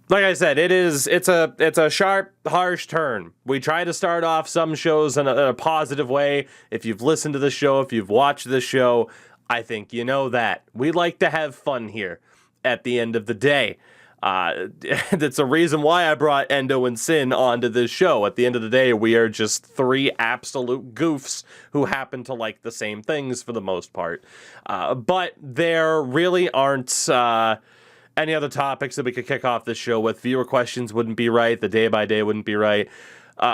like I said, it's a sharp, harsh turn. We try to start off some shows in a positive way. If you've listened to the show, if you've watched the show, I think you know that. We like to have fun here at the end of the day. That's a reason why I brought Endo and Sin onto this show. At the end of the day, we are just three absolute goofs who happen to like the same things for the most part. But there really aren't any other topics that we could kick off this show with. Viewer questions wouldn't be right. The day by day wouldn't be right.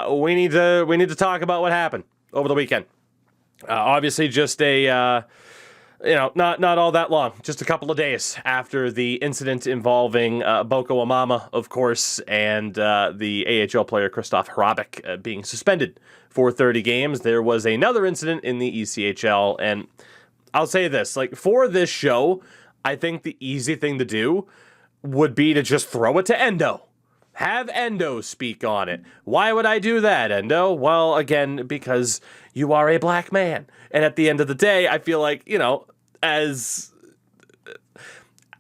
We need to talk about what happened over the weekend. Obviously, just a not all that long, just a couple of days after the incident involving Boko Amama, of course, and the AHL player Christoph Hrabik being suspended for 30 games. There was another incident in the ECHL, and I'll say this, like, for this show, I think the easy thing to do would be to just throw it to Endo. Have Endo speak on it. Why would I do that, Endo? Well, again, because you are a black man. And at the end of the day, I feel like, as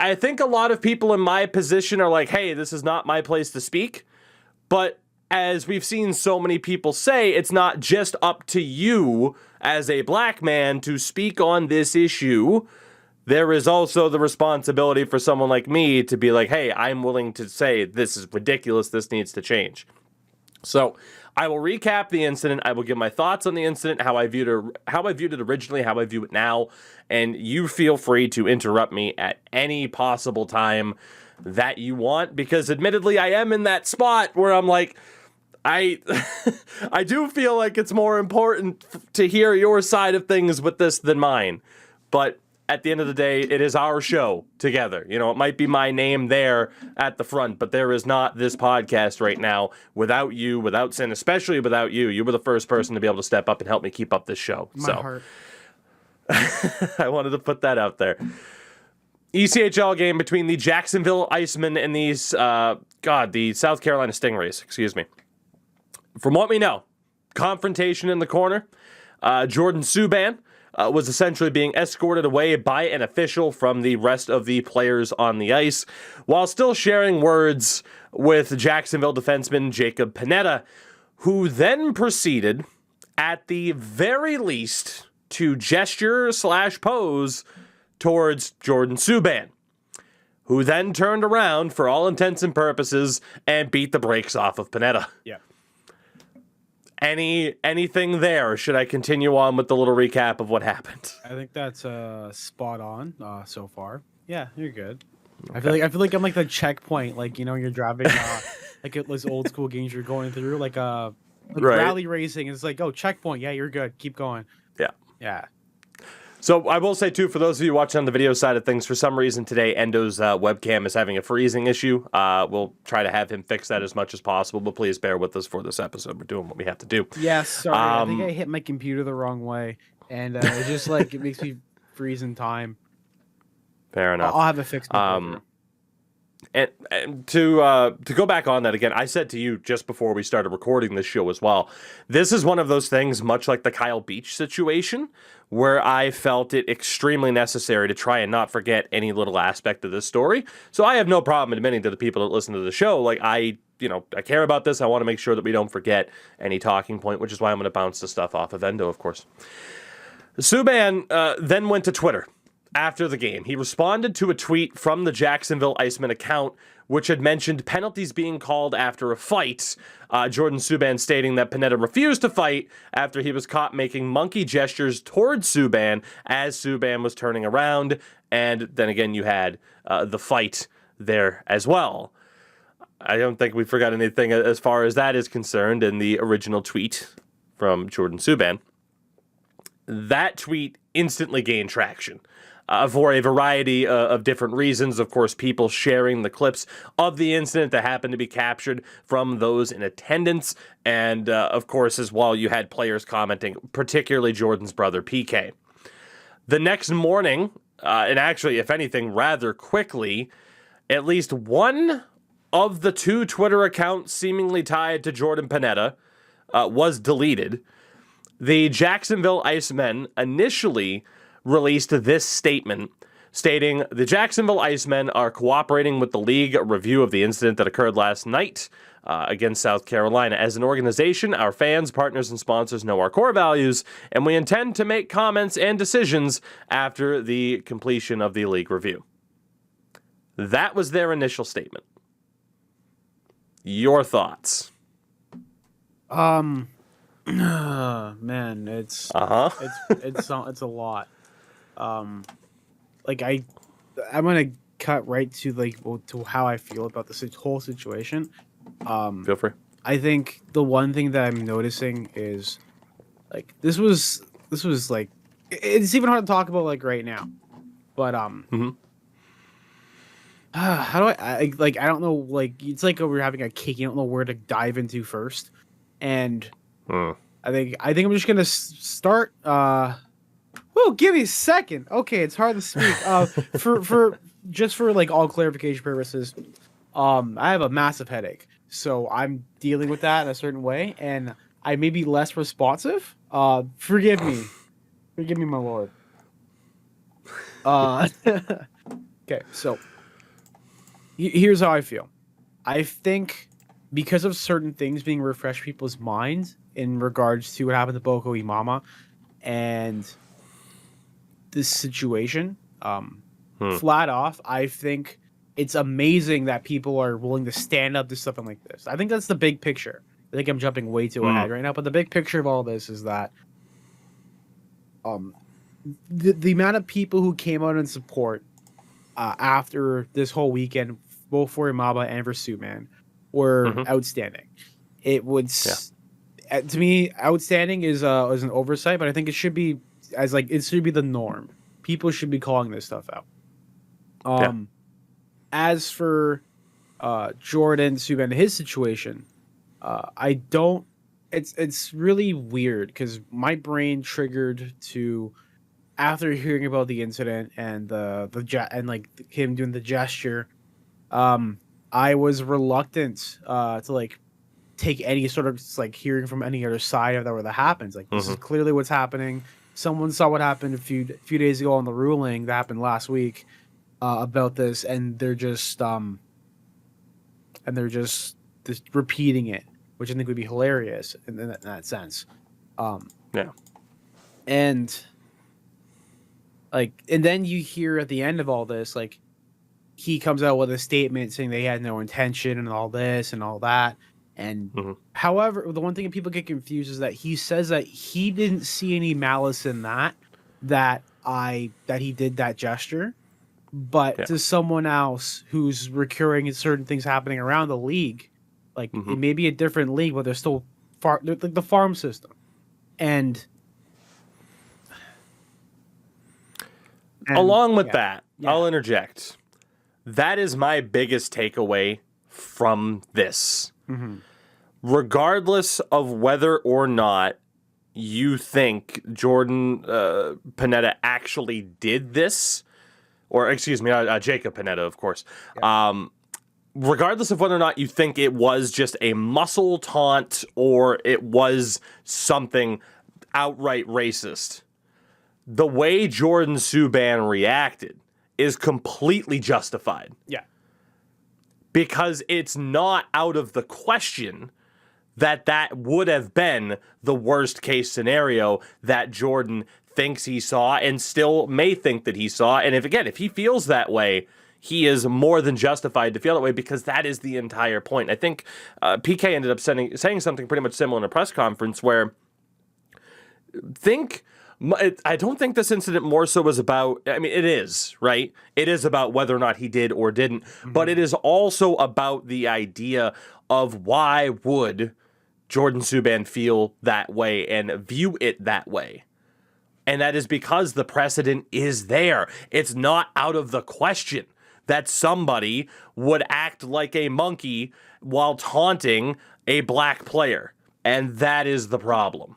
I think a lot of people in my position are like, hey, this is not my place to speak. But as we've seen so many people say, it's not just up to you as a black man to speak on this issue. There is also the responsibility for someone like me to be like, hey, I'm willing to say this is ridiculous, this needs to change. So I will recap the incident. I will give my thoughts on the incident, how I viewed it originally, how I view it now, and you feel free to interrupt me at any possible time that you want, because admittedly I am in that spot where I'm like, I do feel like it's more important to hear your side of things with this than mine. But at the end of the day, it is our show together. It might be my name there at the front, but there is not this podcast right now without you, without Sin, especially without you. You were the first person to be able to step up and help me keep up this show. My heart. I wanted to put that out there. ECHL game between the Jacksonville Icemen and the South Carolina Stingrays, excuse me. From what we know, confrontation in the corner. Jordan Subban was essentially being escorted away by an official from the rest of the players on the ice, while still sharing words with Jacksonville defenseman Jacob Panetta, who then proceeded, at the very least, to gesture/pose towards Jordan Subban, who then turned around for all intents and purposes and beat the brakes off of Panetta. Yeah. Anything there? Or should I continue on with the little recap of what happened? I think that's spot on so far. Yeah, you're good. Okay. I feel like I'm like the checkpoint, like you're driving like at those old school games you're going through, like right. Rally racing. It's like, oh, checkpoint. Yeah, you're good. Keep going. Yeah. So I will say, too, for those of you watching on the video side of things, for some reason today, Endo's webcam is having a freezing issue. We'll try to have him fix that as much as possible, but please bear with us for this episode. We're doing what we have to do. Yeah, sorry. I think I hit my computer the wrong way, and it just, it makes me freeze in time. Fair enough. I'll have it fixed. And to go back on that again, I said to you just before we started recording this show as well, this is one of those things, much like the Kyle Beach situation, where I felt it extremely necessary to try and not forget any little aspect of this story. So I have no problem admitting to the people that listen to the show, I care about this. I want to make sure that we don't forget any talking point, which is why I'm going to bounce the stuff off of Endo, of course. Subban then went to Twitter after the game. He responded to a tweet from the Jacksonville Icemen account, which had mentioned penalties being called after a fight. Jordan Subban stating that Panetta refused to fight after he was caught making monkey gestures towards Subban as Subban was turning around. And then again, you had the fight there as well. I don't think we forgot anything as far as that is concerned in the original tweet from Jordan Subban. That tweet instantly gained traction. For a variety of different reasons. Of course, people sharing the clips of the incident that happened to be captured from those in attendance. And, of course, as well, you had players commenting, particularly Jordan's brother, PK. The next morning, and actually, if anything, rather quickly, at least one of the two Twitter accounts seemingly tied to Jordan Panetta was deleted. The Jacksonville Icemen initially released this statement stating, the Jacksonville Icemen are cooperating with the league review of the incident that occurred last night against South Carolina. As an organization, our fans, partners, and sponsors know our core values, and we intend to make comments and decisions after the completion of the league review. That was their initial statement. Your thoughts? Man, it's a lot. Like I'm gonna cut right to to how I feel about this whole situation. Feel free. I think the one thing that I'm noticing is like this was like it's even hard to talk about like right now, but how do I don't know, like it's like we're having a cake, you don't know where to dive into first, and I think I'm just gonna start. Well, give me a second. Okay, it's hard to speak. For like all clarification purposes, I have a massive headache, so I'm dealing with that in a certain way, and I may be less responsive. Forgive me, my lord. Okay, so here's how I feel. I think because of certain things being refreshed people's minds in regards to what happened to Boko Imama and this situation, flat off, I think it's amazing that people are willing to stand up to something like this. I think that's the big picture. I think I'm jumping way too ahead right now, but the big picture of all this is that the amount of people who came out in support after this whole weekend, both for Imaba and for Subban, were outstanding. It would, to me, outstanding is an oversight, but I think it should be it should be the norm. People should be calling this stuff out. As for Jordan Subban, his situation, I don't. It's really weird because my brain triggered to, after hearing about the incident and him doing the gesture, I was reluctant to take any sort of hearing from any other side of that happens. This is clearly what's happening. Someone saw what happened a few days ago on the ruling that happened last week about this, and they're just repeating it, which I think would be hilarious in that sense. And then you hear at the end of all this, he comes out with a statement saying they had no intention and all this and all that. And however, the one thing that people get confused is that he says that he didn't see any malice in that he did that gesture, but to someone else who's recurring in certain things happening around the league, it may be a different league, but they're still the farm system. And along with that, I'll interject. That is my biggest takeaway from this. Regardless of whether or not you think Jordan Panetta actually did this, or excuse me, Jacob Panetta, of course. Regardless of whether or not you think it was just a muscle taunt or it was something outright racist, the way Jordan Subban reacted is completely justified. Yeah. Because it's not out of the question that would have been the worst case scenario that Jordan thinks he saw and still may think that he saw. And if he feels that way, he is more than justified to feel that way, because that is the entire point. I think PK ended up saying something pretty much similar in a press conference where I don't think this incident more so was about, I mean, it is, right? It is about whether or not he did or didn't, but it is also about the idea of why would Jordan Subban feel that way and view it that way. And that is because the precedent is there. It's not out of the question that somebody would act like a monkey while taunting a black player. And that is the problem.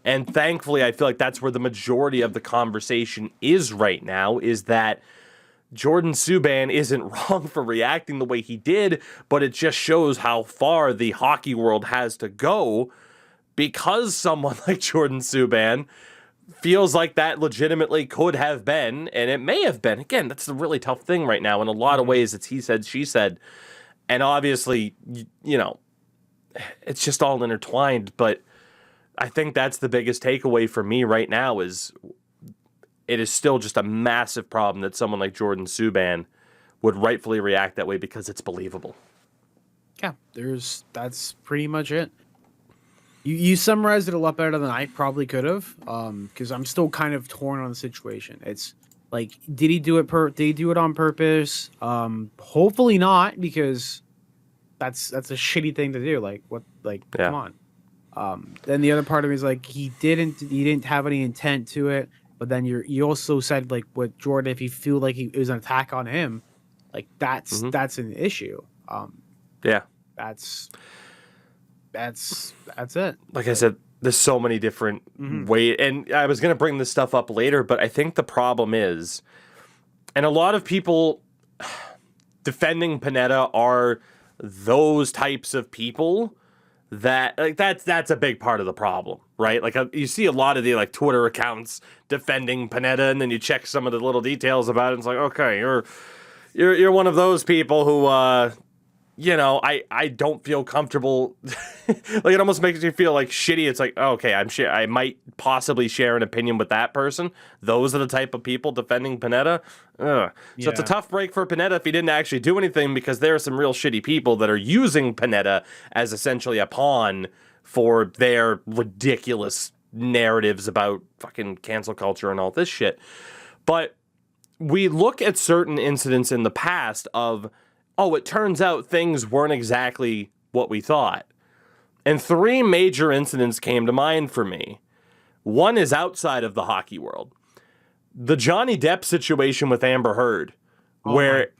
And thankfully, I feel like that's where the majority of the conversation is right now, is that Jordan Subban isn't wrong for reacting the way he did, but it just shows how far the hockey world has to go, because someone like Jordan Subban feels like that legitimately could have been, and it may have been. Again, that's the really tough thing right now. In a lot of ways, it's he said, she said. And obviously, you know, it's just all intertwined. But I think that's the biggest takeaway for me right now is it is still just a massive problem that someone like Jordan Subban would rightfully react that way because it's believable. Yeah, that's pretty much it. You summarized it a lot better than I probably could have, because I'm still kind of torn on the situation. It's like, did he do it on purpose? Hopefully not, because that's a shitty thing to do. Like, what? Like, Yeah. come on. Then the other part of me is like, he didn't have any intent to it. But then you also said, like, with Jordan, if you feel like it was an attack on him, like that's an issue. Yeah. That's it. Like I said, there's so many different ways. And I was going to bring this stuff up later, but I think the problem is, and a lot of people defending Panetta are those types of people that, like, that's a big part of the problem, right? Like, you see a lot of the, like, Twitter accounts defending Panetta, and then you check some of the little details about it, and it's like, okay, you're one of those people who, you know, I don't feel comfortable. Like, it almost makes you feel like shitty. It's like, okay, I might possibly share an opinion with that person. Those are the type of people defending Panetta. Ugh. So it's a tough break for Panetta if he didn't actually do anything, because there are some real shitty people that are using Panetta as essentially a pawn for their ridiculous narratives about fucking cancel culture and all this shit. But we look at certain incidents in the past of, oh, it turns out things weren't exactly what we thought. And 3 major incidents came to mind for me. One is outside of the hockey world. The Johnny Depp situation with Amber Heard, where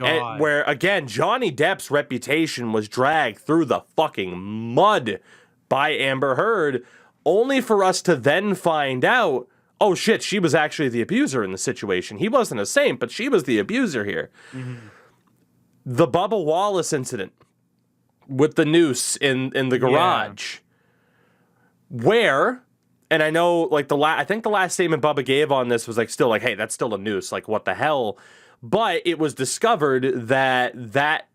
again, Johnny Depp's reputation was dragged through the fucking mud by Amber Heard, only for us to then find out, oh shit, she was actually the abuser in the situation. He wasn't a saint, but she was the abuser here. Mm-hmm. The Bubba Wallace incident with the noose in the garage, where, and I know, like, I think the last statement Bubba gave on this was, like, still like, hey, that's still a noose, like, what the hell? But it was discovered that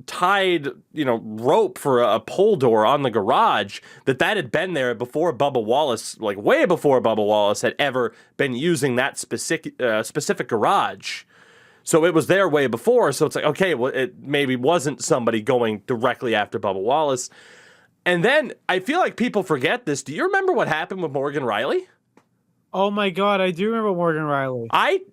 tied, you know, rope for a pull door on the garage, that had been there before Bubba Wallace, like way before Bubba Wallace had ever been using that specific garage. So it was there way before. So it's like, okay, well, it maybe wasn't somebody going directly after Bubba Wallace. And then I feel like people forget this. Do you remember what happened with Morgan Riley? Oh my God, I do remember Morgan Riley.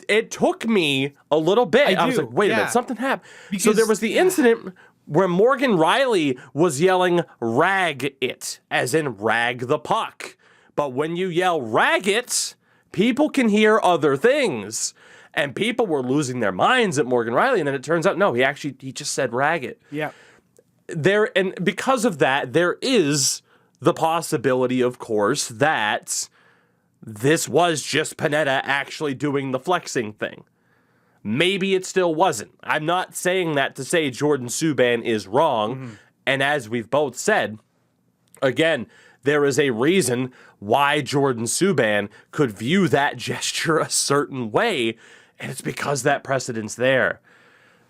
It took me a little bit. I was like, wait a minute, something happened. So there was the incident where Morgan Riley was yelling, "Rag it," as in rag the puck. But when you yell "rag it," people can hear other things. And people were losing their minds at Morgan Riley, and then it turns out, no, he just said "rag it." Yeah. And because of that, there is the possibility, of course, that this was just Panetta actually doing the flexing thing. Maybe it still wasn't. I'm not saying that to say Jordan Subban is wrong. Mm-hmm. And as we've both said, again, there is a reason why Jordan Subban could view that gesture a certain way, and it's because that precedent's there.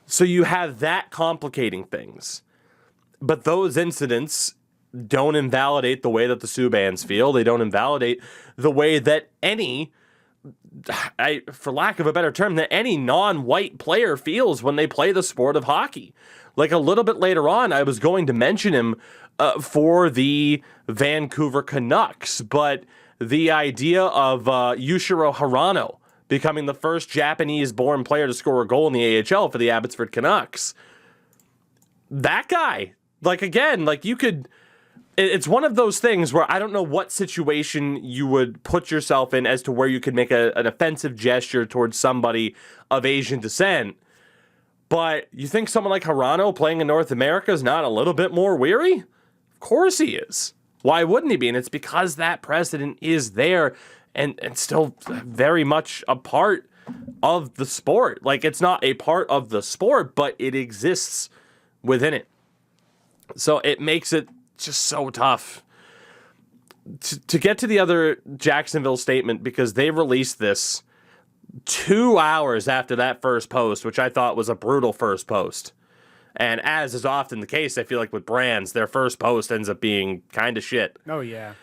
So you have that complicating things. But those incidents don't invalidate the way that the Subbans feel. They don't invalidate the way that for lack of a better term, that any non-white player feels when they play the sport of hockey. Like, a little bit later on, I was going to mention him for the Vancouver Canucks, but the idea of Yujiro Hirano becoming the first Japanese-born player to score a goal in the AHL for the Abbotsford Canucks. That guy, like, again, like, you could... It's one of those things where I don't know what situation you would put yourself in as to where you could make an offensive gesture towards somebody of Asian descent. But you think someone like Hirano playing in North America is not a little bit more weary? Of course he is. Why wouldn't he be? And it's because that precedent is there and still very much a part of the sport. Like, it's not a part of the sport, but it exists within it. So it makes it just so tough. to get to the other Jacksonville statement, because they released this 2 hours after that first post, which I thought was a brutal first post. And as is often the case, I feel like with brands, their first post ends up being kind of shit. Oh, yeah.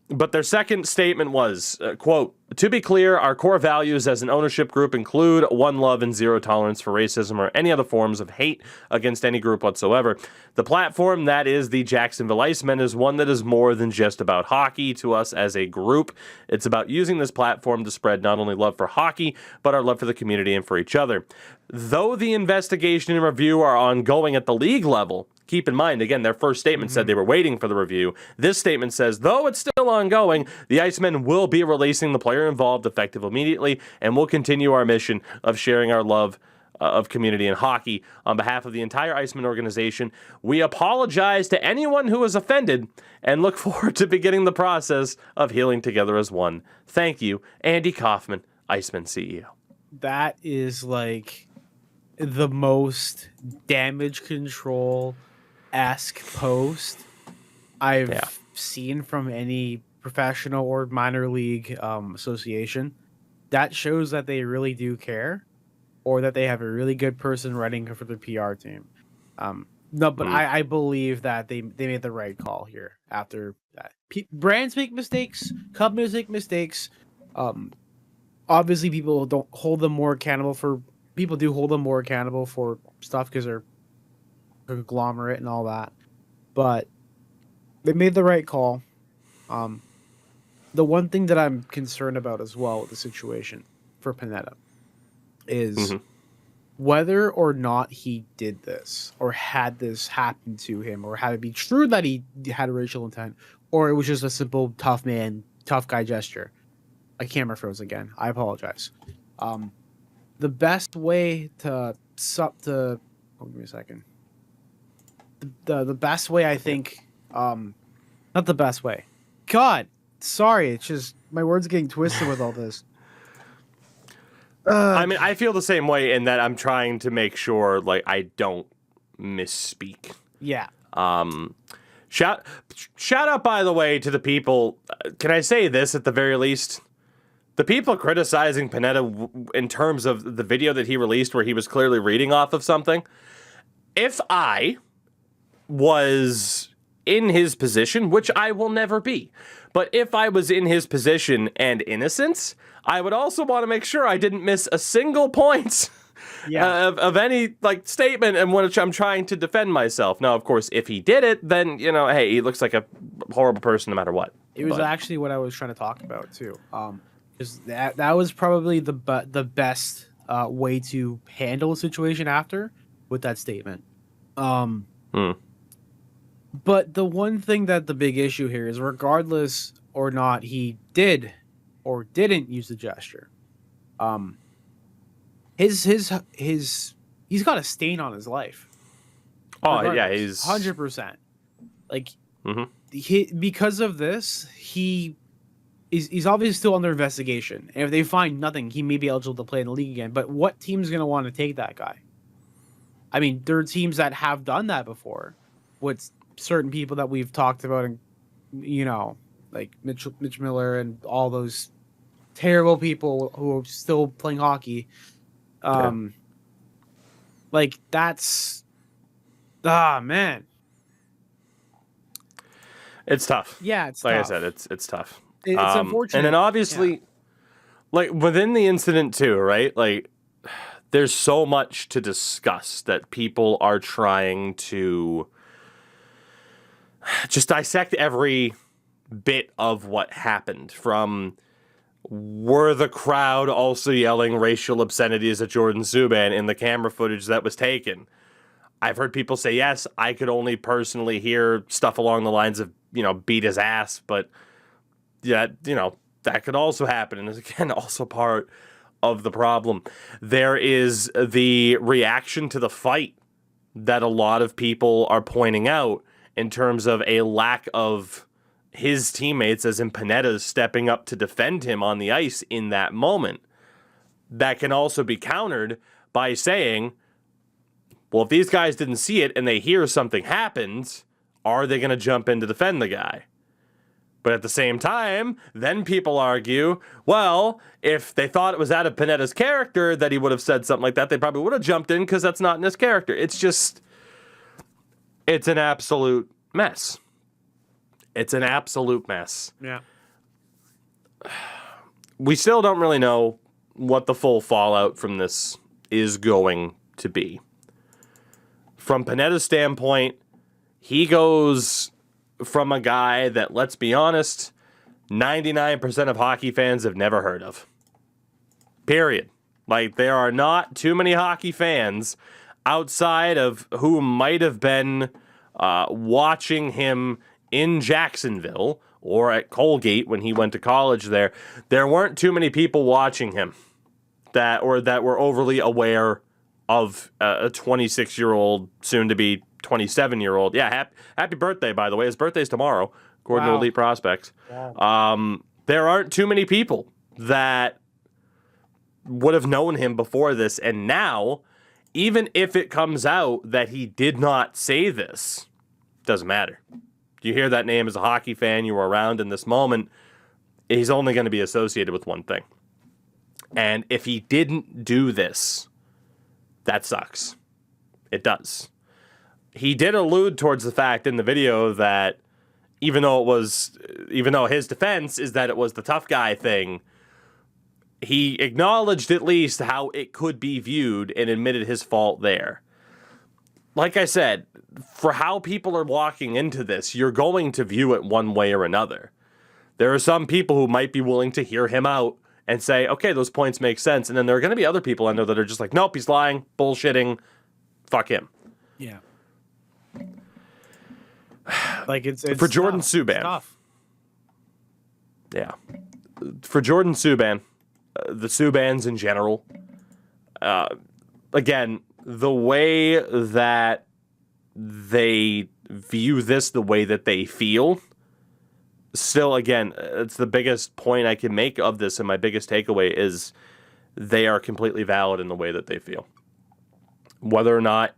But their second statement was, quote, "To be clear, our core values as an ownership group include one love and zero tolerance for racism or any other forms of hate against any group whatsoever. The platform that is the Jacksonville Icemen is one that is more than just about hockey to us as a group. It's about using this platform to spread not only love for hockey, but our love for the community and for each other. Though the investigation and review are ongoing at the league level," keep in mind, again, their first statement said they were waiting for the review. This statement says, "Though it's still ongoing, the Icemen will be releasing the player involved effective immediately, and will continue our mission of sharing our love of community and hockey. On behalf of the entire Iceman organization, we apologize to anyone who was offended and look forward to beginning the process of healing together as one. Thank you, Andy Kaufman, Iceman CEO." That is like the most damage control-esque post I've seen from any professional or minor league association. That shows that they really do care, or that they have a really good person writing for their PR team. No, but I believe that they made the right call here after that. Brands make mistakes, companies make mistakes. Obviously, people do hold them more accountable for stuff because they're a conglomerate and all that. But they made the right call. The one thing that I'm concerned about as well with the situation for Panetta is whether or not he did this or had this happen to him, or had it be true that he had a racial intent, or it was just a simple tough guy gesture. My camera froze again. I apologize. The best way to give me a second. The best way, I think, not the best way. God, sorry, it's just my words getting twisted with all this. I mean, I feel the same way in that I'm trying to make sure, like, I don't misspeak. Yeah. Shout out, by the way, to the people. Can I say this at the very least? The people criticizing Panetta in terms of the video that he released where he was clearly reading off of something. If I was in his position, which I will never be, but if I was in his position and innocent, I would also want to make sure I didn't miss a single point of any like statement in which I'm trying to defend myself. Now, of course, if he did it, then, you know, hey, he looks like a horrible person no matter what. It was actually what I was trying to talk about too. Because that was probably the best way to handle a situation after with that statement. But the one thing that the big issue here is, regardless or not he did or didn't use the gesture, he's got a stain on his life. Oh yeah, he's 100%. Like because of this, he's obviously still under investigation, and if they find nothing, he may be eligible to play in the league again. But what team's going to want to take that guy? I mean, there are teams that have done that before with certain people that we've talked about, and you know, like Mitch Miller and all those terrible people who are still playing hockey. Like that's man, it's tough. Yeah, it's like tough. I said, it's tough. It's unfortunate. And then obviously, like within the incident too, right? Like there's so much to discuss that people are trying to just dissect every bit of what happened. From, were the crowd also yelling racial obscenities at Jordan Subban in the camera footage that was taken? I've heard people say yes. I could only personally hear stuff along the lines of, you know, beat his ass, but yeah, you know, that could also happen, and is again also part of the problem. There is the reaction to the fight that a lot of people are pointing out in terms of a lack of his teammates, as in Panetta's, stepping up to defend him on the ice in that moment. That can also be countered by saying, well, if these guys didn't see it and they hear something happens, are they going to jump in to defend the guy? But at the same time, then people argue, well, if they thought it was out of Panetta's character that he would have said something like that, they probably would have jumped in because that's not in his character. It's an absolute mess. It's an absolute mess. Yeah. We still don't really know what the full fallout from this is going to be. From Panetta's standpoint, he goes from a guy that, let's be honest, 99% of hockey fans have never heard of. Period. Like, there are not too many hockey fans outside of who might have been watching him in Jacksonville or at Colgate when he went to college there. There weren't too many people watching him that were overly aware of a 26-year-old, soon-to-be 27-year-old. Yeah, happy birthday, by the way. His birthday's tomorrow, according to Elite Prospects. Wow. There aren't too many people that would have known him before this, and now, even if it comes out that he did not say this, doesn't matter. You hear that name as a hockey fan, you were around in this moment, he's only going to be associated with one thing. And if he didn't do this, that sucks. It does. He did allude towards the fact in the video that even though his defense is that it was the tough guy thing, he acknowledged at least how it could be viewed and admitted his fault there. Like I said, for how people are walking into this, you're going to view it one way or another. There are some people who might be willing to hear him out and say, okay, those points make sense. And then there are going to be other people I know that are just like, nope, he's lying, bullshitting, fuck him. Yeah. Like it's for Jordan tough. Subban. It's tough. Yeah. For Jordan Subban, the Subbans in general, again, the way that they view this, the way that they feel, still, again, it's the biggest point I can make of this, and my biggest takeaway is they are completely valid in the way that they feel. Whether or not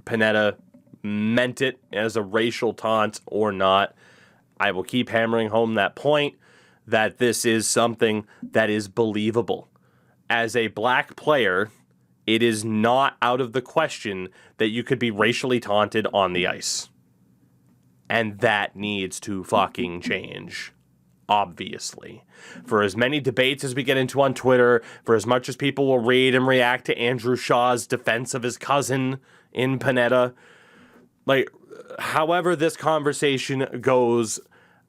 Panetta meant it as a racial taunt or not, I will keep hammering home that point that this is something that is believable. As a black player, it is not out of the question that you could be racially taunted on the ice. And that needs to fucking change. Obviously. For as many debates as we get into on Twitter, for as much as people will read and react to Andrew Shaw's defense of his cousin in Panetta, like, however this conversation goes,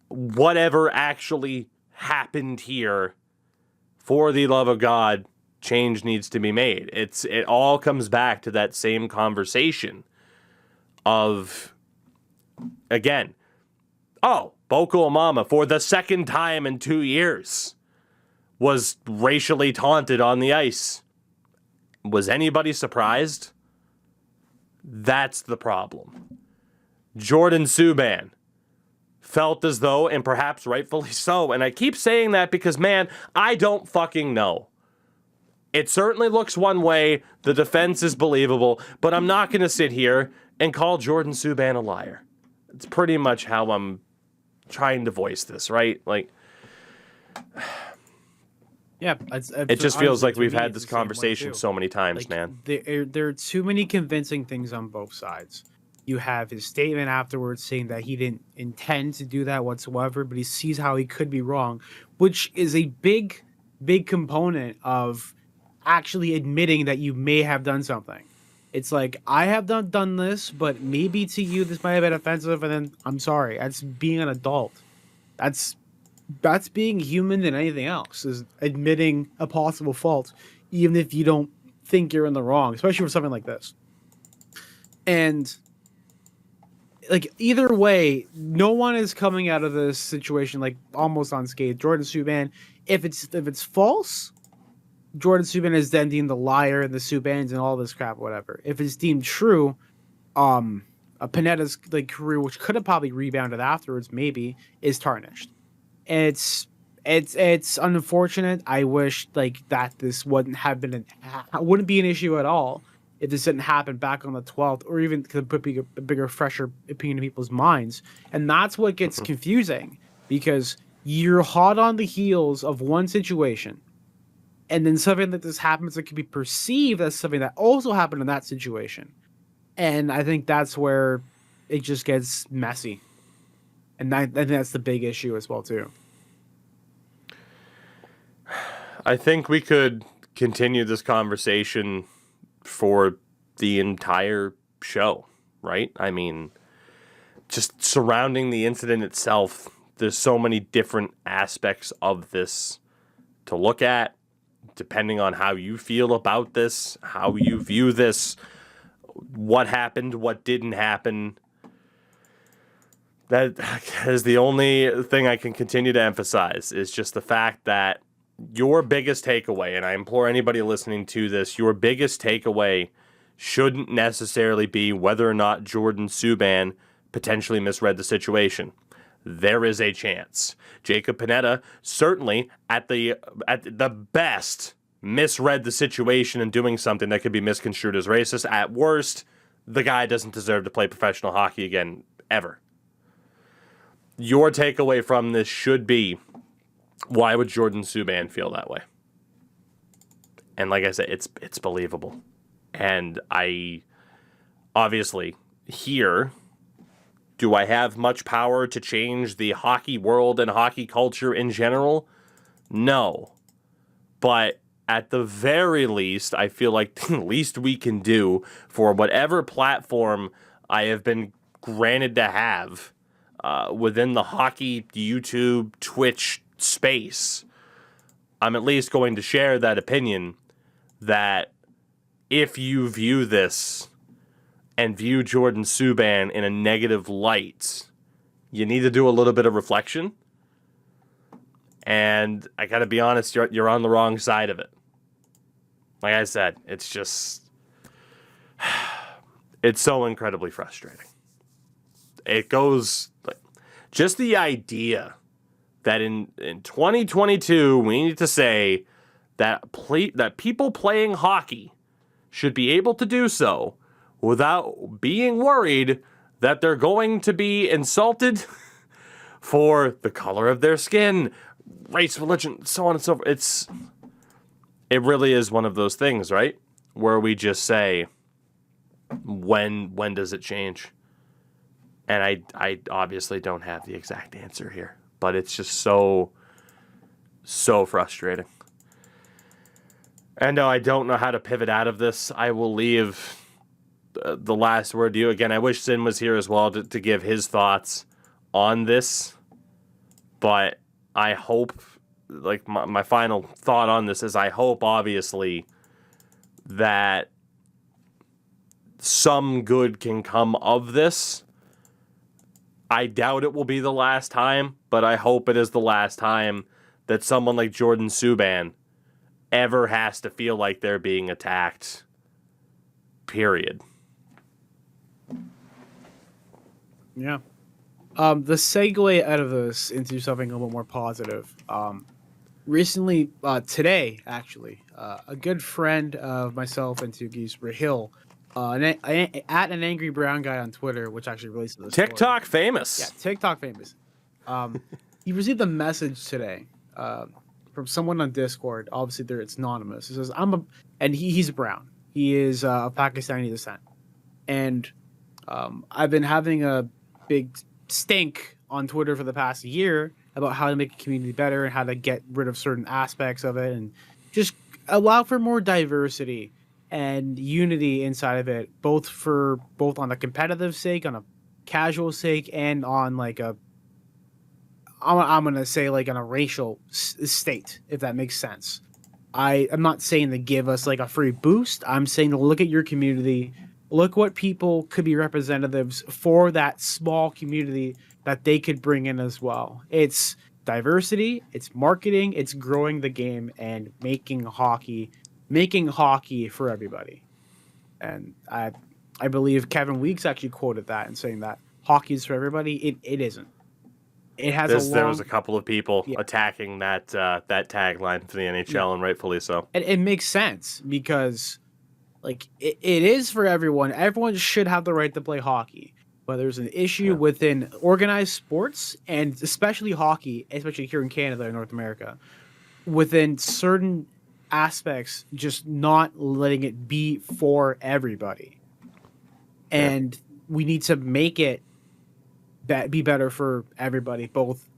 whatever actually happened here, for the love of God, change needs to be made. It all comes back to that same conversation of, again, Boko Amama, for the second time in 2 years, was racially taunted on the ice. Was anybody surprised? That's the problem. Jordan Subban felt as though, and perhaps rightfully so, and I keep saying that because, man, I don't fucking know. It certainly looks one way, the defense is believable, but I'm not going to sit here and call Jordan Subban a liar. It's pretty much how I'm trying to voice this, right? Like, yeah, it just feels like we've had this conversation so many times, man. There are too many convincing things on both sides. You have his statement afterwards saying that he didn't intend to do that whatsoever, but he sees how he could be wrong, which is a big component of actually admitting that you may have done something. It's like, I have done this, but maybe to you this might have been offensive, and then I'm sorry. That's being an adult. That's being human than anything else, is admitting a possible fault, even if you don't think you're in the wrong, especially for something like this. And like, either way, no one is coming out of this situation like almost unscathed. Jordan Subban, if it's false, Jordan Subban is then deemed the liar and the Subbans and all this crap, whatever. If it's deemed true, Panetta's like career, which could have probably rebounded afterwards, maybe, is tarnished. And it's unfortunate. I wish like that this wouldn't be an issue at all if this didn't happen back on the 12th, or even could put a bigger, fresher opinion in people's minds. And that's what gets confusing, because you're hot on the heels of one situation, and then something like this happens that could be perceived as something that also happened in that situation. And I think that's where it just gets messy. And I think that's the big issue as well, too. I think we could continue this conversation for the entire show, right? I mean, just surrounding the incident itself, there's so many different aspects of this to look at, depending on how you feel about this, how you view this, what happened, what didn't happen. That is the only thing I can continue to emphasize, is just the fact that your biggest takeaway, and I implore anybody listening to this, your biggest takeaway shouldn't necessarily be whether or not Jordan Subban potentially misread the situation. There is a chance. Jacob Panetta certainly at the best misread the situation and doing something that could be misconstrued as racist. At worst, the guy doesn't deserve to play professional hockey again, ever. Your takeaway from this should be, why would Jordan Subban feel that way? And like I said, it's believable. And I obviously here, do I have much power to change the hockey world and hockey culture in general? No. But at the very least, I feel like the least we can do for whatever platform I have been granted to have within the hockey, YouTube, Twitch space, I'm at least going to share that opinion that if you view this and view Jordan Subban in a negative light, you need to do a little bit of reflection. And I gotta be honest, you're on the wrong side of it. Like I said, it's just, it's so incredibly frustrating. It goes, like, just the idea that in 2022, we need to say that that people playing hockey should be able to do so without being worried that they're going to be insulted for the color of their skin, race, religion, so on and so forth. It really is one of those things, right? Where we just say, when does it change? And I obviously don't have the exact answer here, but it's just so frustrating. And no, I don't know how to pivot out of this. I will leave the last word to you. Again, I wish Sin was here as well to give his thoughts on this. But I hope, like, my final thought on this is I hope, obviously, that some good can come of this. I doubt it will be the last time, but I hope it is the last time that someone like Jordan Subban ever has to feel like they're being attacked. Period. Yeah. The segue out of this into something a little more positive. Recently, today, actually, a good friend of myself and Tougie's, Rahil, at an angry brown guy on Twitter, which actually relates to this TikTok story. Famous. Yeah, TikTok famous. He received a message today from someone on Discord. Obviously, it's anonymous. It says, he's brown. He is of Pakistani descent. And I've been having a big stink on Twitter for the past year about how to make a community better and how to get rid of certain aspects of it and just allow for more diversity and unity inside of it, both on a competitive sake, on a casual sake, and on like I'm gonna say like on a racial state, if that makes sense. I'm not saying to give us like a free boost. I'm saying to look at your community, look what people could be representatives for that small community that they could bring in as well. It's diversity, it's marketing, it's growing the game and making hockey for everybody. And I believe Kevin Weeks actually quoted that and saying that hockey is for everybody. It isn't. It has there was a couple of people attacking that tagline for the NHL, and rightfully so. It makes sense because like it is for everyone. Everyone should have the right to play hockey. but there's an issue within organized sports and especially hockey, especially here in Canada and North America, within certain aspects, just not letting it be for everybody. And we need to make it be better for everybody, both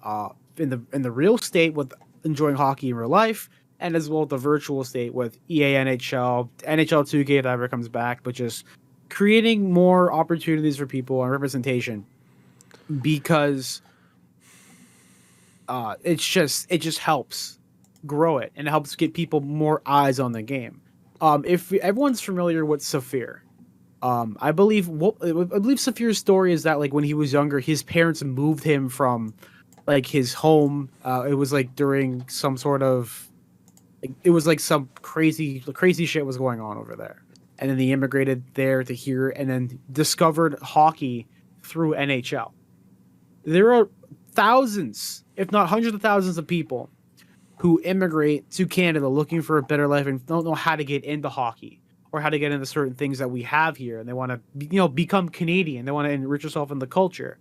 in the real state with enjoying hockey in real life, and as well as the virtual state with EA NHL, NHL 2K if that ever comes back, but just creating more opportunities for people and representation, because it just helps grow it, and it helps get people more eyes on the game. If everyone's familiar with Saphir, I believe Saphir's story is that like when he was younger, his parents moved him from like his home. It was like during some sort of, it was like some crazy shit was going on over there, and then they immigrated there to here, and then discovered hockey through NHL. There are thousands, if not hundreds of thousands of people who immigrate to Canada looking for a better life and don't know how to get into hockey or how to get into certain things that we have here, and they want to, become Canadian. They want to enrich themselves in the culture,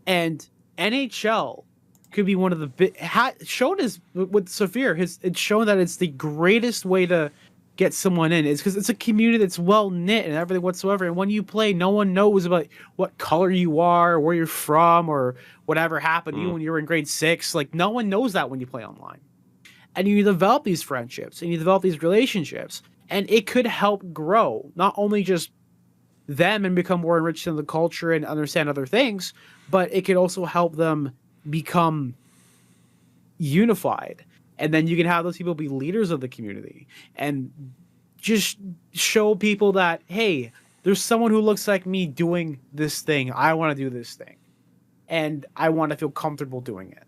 and NHL could be one of the shown as with Saphir. It's shown that it's the greatest way to get someone in. It's because it's a community that's well knit and everything whatsoever. And when you play, no one knows about what color you are, where you're from, or whatever happened to you when you were in grade 6. Like, no one knows that when you play online. And you develop these friendships and you develop these relationships, and it could help grow not only just them and become more enriched in the culture and understand other things, but it could also help them become unified. And then you can have those people be leaders of the community and just show people that, hey, there's someone who looks like me doing this thing. I want to do this thing, and I want to feel comfortable doing it.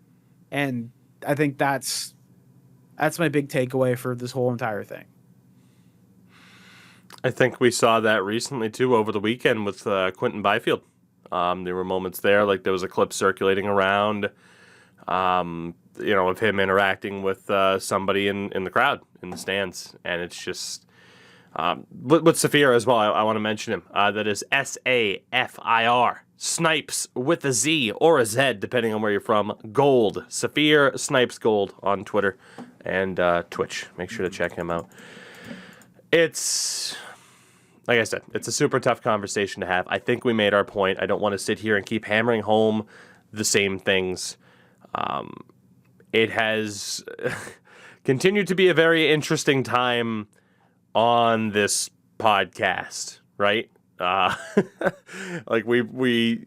And I think that's my big takeaway for this whole entire thing. I think we saw that recently too over the weekend with Quentin Byfield. There were moments there, like there was a clip circulating around, of him interacting with somebody in the crowd, in the stands. And it's just, with Saphir as well, I want to mention him. That is Safir, Snipes with a Z or a Z, depending on where you're from. Gold, Saphir Snipes Gold on Twitter and Twitch. Make sure to check him out. It's, like I said, it's a super tough conversation to have. I think we made our point. I don't want to sit here and keep hammering home the same things. It has continued to be a very interesting time on this podcast, right? Like we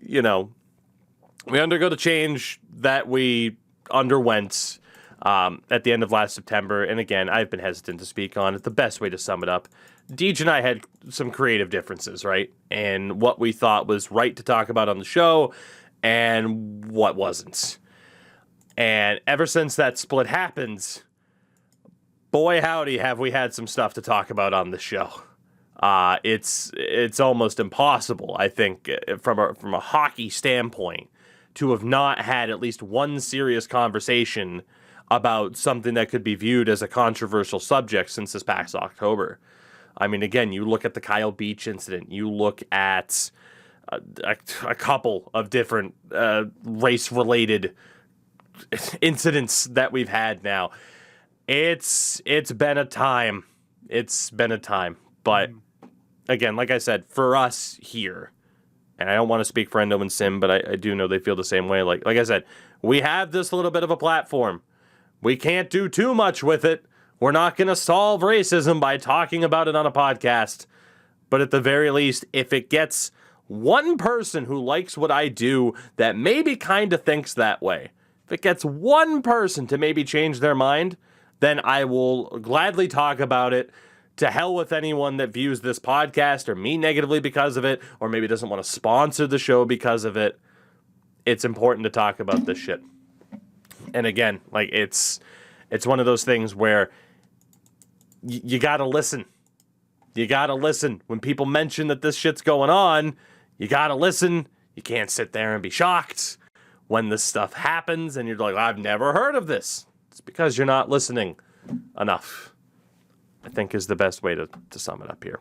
undergo the change that we underwent at the end of last September. And again, I've been hesitant to speak on it. The best way to sum it up, Deej and I had some creative differences, right? And what we thought was right to talk about on the show and what wasn't. And ever since that split happened, boy howdy have we had some stuff to talk about on the show. It's almost impossible, I think, from a hockey standpoint, to have not had at least one serious conversation about something that could be viewed as a controversial subject since this past October. I mean, again, you look at the Kyle Beach incident, you look at a couple of different race-related incidents that we've had now. It's been a time. It's been a time. But again, like I said, for us here, and I don't want to speak for Endo and Sim, but I do know they feel the same way. Like I said, we have this little bit of a platform. We can't do too much with it. We're not going to solve racism by talking about it on a podcast. But at the very least, if it gets one person who likes what I do that maybe kind of thinks that way, if it gets one person to maybe change their mind, then I will gladly talk about it. To hell with anyone that views this podcast or me negatively because of it, or maybe doesn't want to sponsor the show because of it. It's important to talk about this shit. And again, like it's one of those things where you gotta listen. You gotta listen. When people mention that this shit's going on, you gotta listen. You can't sit there and be shocked when this stuff happens and you're like, I've never heard of this. It's because you're not listening enough, I think, is the best way to sum it up here.